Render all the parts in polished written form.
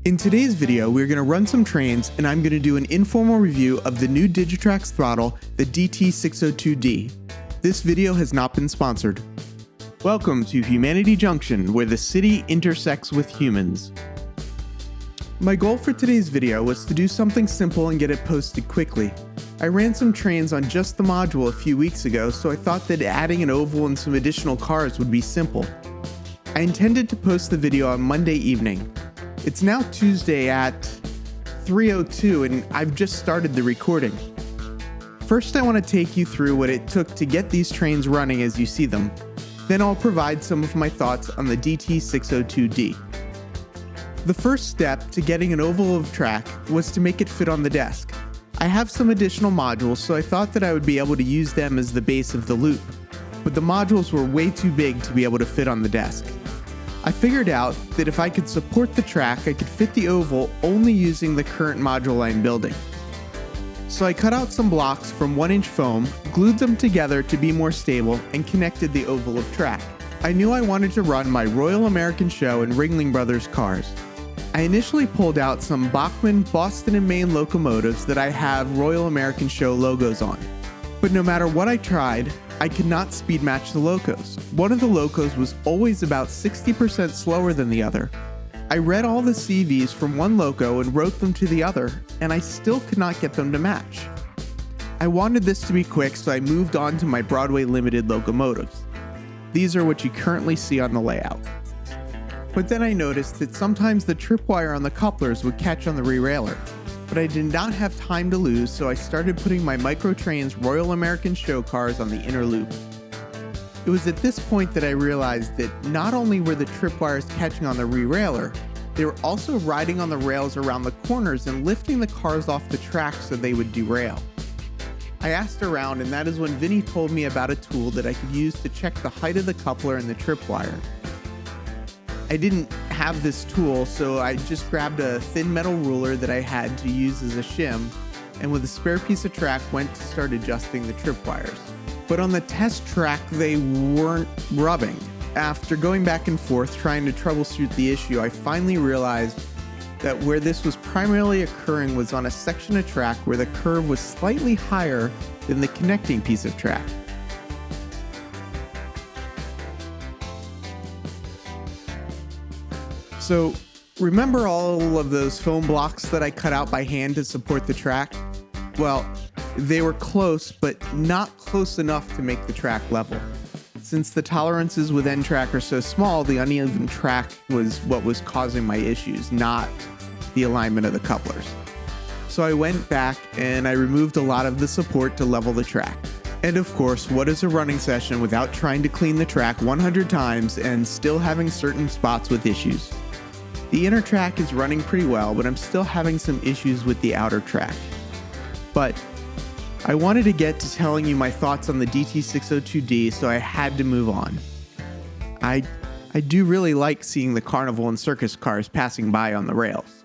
In today's video, we're going to run some trains and I'm going to do an informal review of the new Digitrax throttle, the DT602D. This video has not been sponsored. Welcome to Humanity Junction, where the city intersects with humans. My goal for today's video was to do something simple and get it posted quickly. I ran some trains on just the module a few weeks ago, so I thought that adding an oval and some additional cars would be simple. I intended to post the video on Monday evening. It's now Tuesday at 3:02 and I've just started the recording. First, I want to take you through what it took to get these trains running as you see them. Then I'll provide some of my thoughts on the DT602D. The first step to getting an oval of track was to make it fit on the desk. I have some additional modules, so I thought that I would be able to use them as the base of the loop, but the modules were way too big to be able to fit on the desk. I figured out that if I could support the track, I could fit the oval only using the current module I'm building. So I cut out some blocks from 1-inch foam, glued them together to be more stable, and connected the oval of track. I knew I wanted to run my Royal American Show and Ringling Brothers cars. I initially pulled out some Bachmann, Boston and Maine locomotives that I have Royal American Show logos on. But no matter what I tried, I could not speed match the locos. One of the locos was always about 60% slower than the other. I read all the CVs from one loco and wrote them to the other, and I still could not get them to match. I wanted this to be quick, so I moved on to my Broadway Limited locomotives. These are what you currently see on the layout. But then I noticed that sometimes the tripwire on the couplers would catch on the re-railer. But I did not have time to lose, so I started putting my Microtrains Royal American Show cars on the inner loop. It was at this point that I realized that not only were the tripwires catching on the re-railer, they were also riding on the rails around the corners and lifting the cars off the track so they would derail. I asked around, and that is when Vinny told me about a tool that I could use to check the height of the coupler and the tripwire. I didn't have this tool, so I just grabbed a thin metal ruler that I had to use as a shim, and with a spare piece of track went to start adjusting the tripwires. But on the test track, they weren't rubbing. After going back and forth trying to troubleshoot the issue, I finally realized that where this was primarily occurring was on a section of track where the curve was slightly higher than the connecting piece of track. So, remember all of those foam blocks that I cut out by hand to support the track? Well, they were close, but not close enough to make the track level. Since the tolerances with N-Track are so small, the uneven track was what was causing my issues, not the alignment of the couplers. So I went back and I removed a lot of the support to level the track. And of course, what is a running session without trying to clean the track 100 times and still having certain spots with issues? The inner track is running pretty well, but I'm still having some issues with the outer track. But I wanted to get to telling you my thoughts on the DT602D, so I had to move on. I do really like seeing the carnival and circus cars passing by on the rails.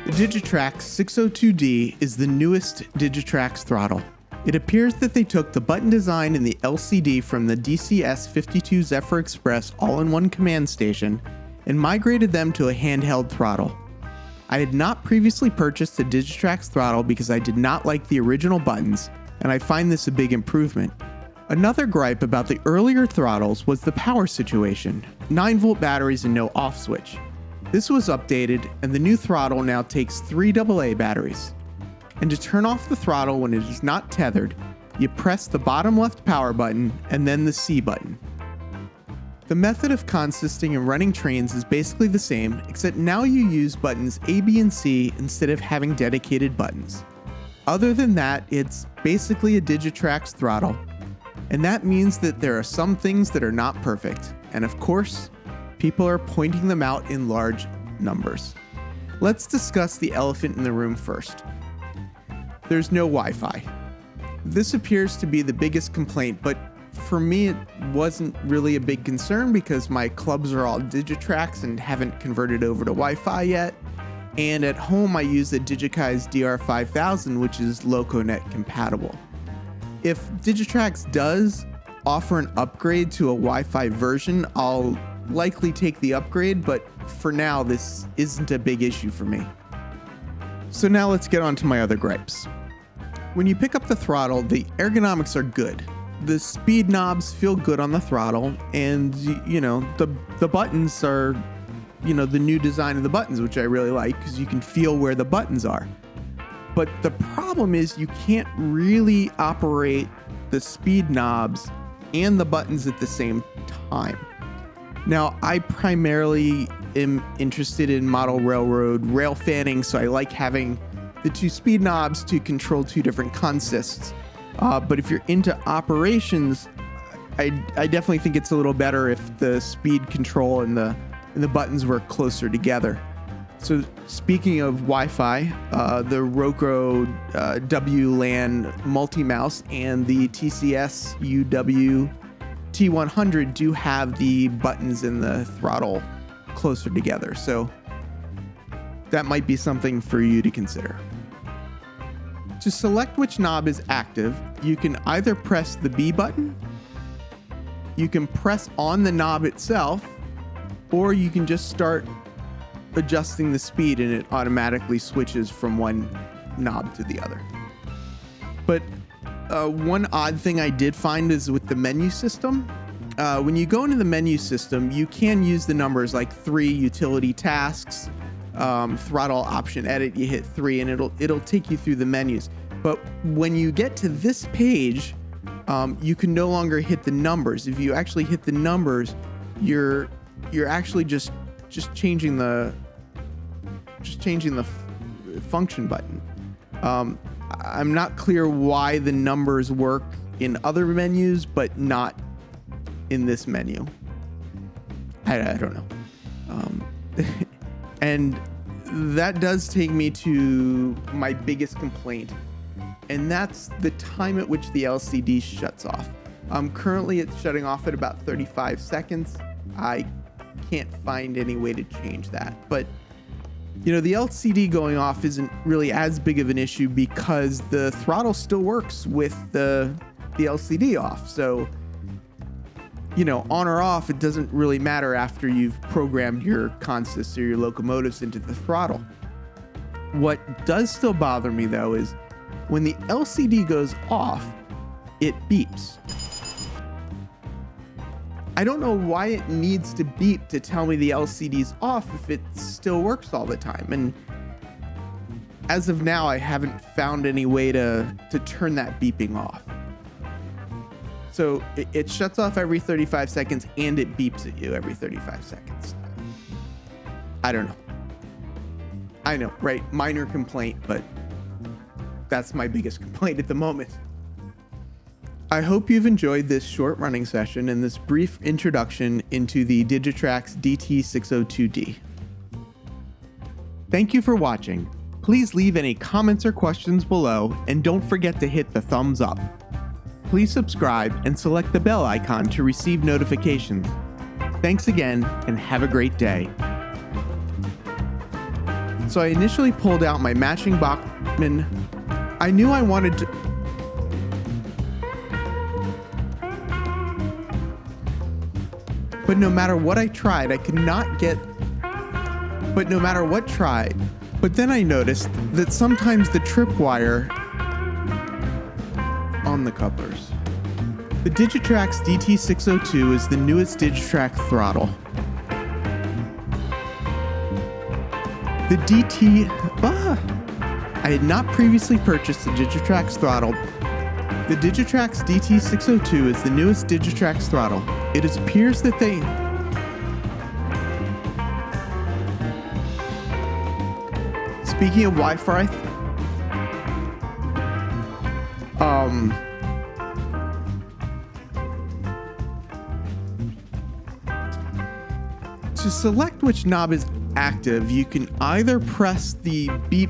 The Digitrax 602D is the newest Digitrax throttle. It appears that they took the button design and the LCD from the DCS52 Zephyr Express all-in-one command station and migrated them to a handheld throttle. I had not previously purchased a Digitrax throttle because I did not like the original buttons, and I find this a big improvement. Another gripe about the earlier throttles was the power situation, 9-volt batteries and no off switch. This was updated, and the new throttle now takes 3 AA batteries. And to turn off the throttle when it is not tethered, you press the bottom left power button and then the C button. The method of consisting and running trains is basically the same, except now you use buttons A, B, and C instead of having dedicated buttons. Other than that, it's basically a Digitrax throttle. And that means that there are some things that are not perfect. And of course, people are pointing them out in large numbers. Let's discuss the elephant in the room first. There's no Wi-Fi. This appears to be the biggest complaint, but for me, it wasn't really a big concern because my clubs are all Digitrax and haven't converted over to Wi-Fi yet. And at home, I use the Digitrax DR5000, which is LocoNet compatible. If Digitrax does offer an upgrade to a Wi-Fi version, I'll likely take the upgrade, but for now, this isn't a big issue for me. So now let's get on to my other gripes. When you pick up the throttle, the ergonomics are good. The speed knobs feel good on the throttle, and the buttons are, the new design of the buttons, which I really like because you can feel where the buttons are. But the problem is you can't really operate the speed knobs and the buttons at the same time. Now, I primarily am interested in model railroad rail fanning, so I like having the two speed knobs to control two different consists. But if you're into operations, I definitely think it's a little better if the speed control and the buttons were closer together. So speaking of Wi-Fi, the Roku WLAN multi-mouse and the TCS UW T100 do have the buttons and the throttle closer together. So that might be something for you to consider. To select which knob is active, you can either press the B button, you can press on the knob itself, or you can just start adjusting the speed and it automatically switches from one knob to the other. But one odd thing I did find is with the menu system. When you go into the menu system, you can use the numbers like 3 utility tasks, throttle option edit, you hit 3 and it'll take you through the menus. But when you get to this page, you can no longer hit the numbers. If you actually hit the numbers, you're actually just changing the function button. I'm not clear why the numbers work in other menus, but not in this menu. I don't know. And that does take me to my biggest complaint, and that's the time at which the LCD shuts off. Currently it's shutting off at about 35 seconds. I can't find any way to change that, but the LCD going off isn't really as big of an issue because the throttle still works with the LCD off. So, on or off, it doesn't really matter after you've programmed your consists or your locomotives into the throttle. What does still bother me though is when the LCD goes off, it beeps. I don't know why it needs to beep to tell me the LCD's off if it still works all the time. And as of now, I haven't found any way to turn that beeping off. So it shuts off every 35 seconds and it beeps at you every 35 seconds. I don't know. I know, right? Minor complaint, but that's my biggest complaint at the moment. I hope you've enjoyed this short running session and this brief introduction into the Digitrax DT602D. Thank you for watching. Please leave any comments or questions below, and don't forget to hit the thumbs up. Please subscribe and select the bell icon to receive notifications. Thanks again, and have a great day. So I initially pulled out my matching box, and I knew I wanted to... But no matter what I tried, I could not get... But no matter what tried. But then I noticed that sometimes the tripwire on the couplers. The Digitrax DT602 is the newest Digitrax throttle. The I had not previously purchased the Digitrax throttle. The Digitrax DT602 is the newest Digitrax throttle. It appears that they... Speaking of Wi-Fi, To select which knob is active, you can either press the beep,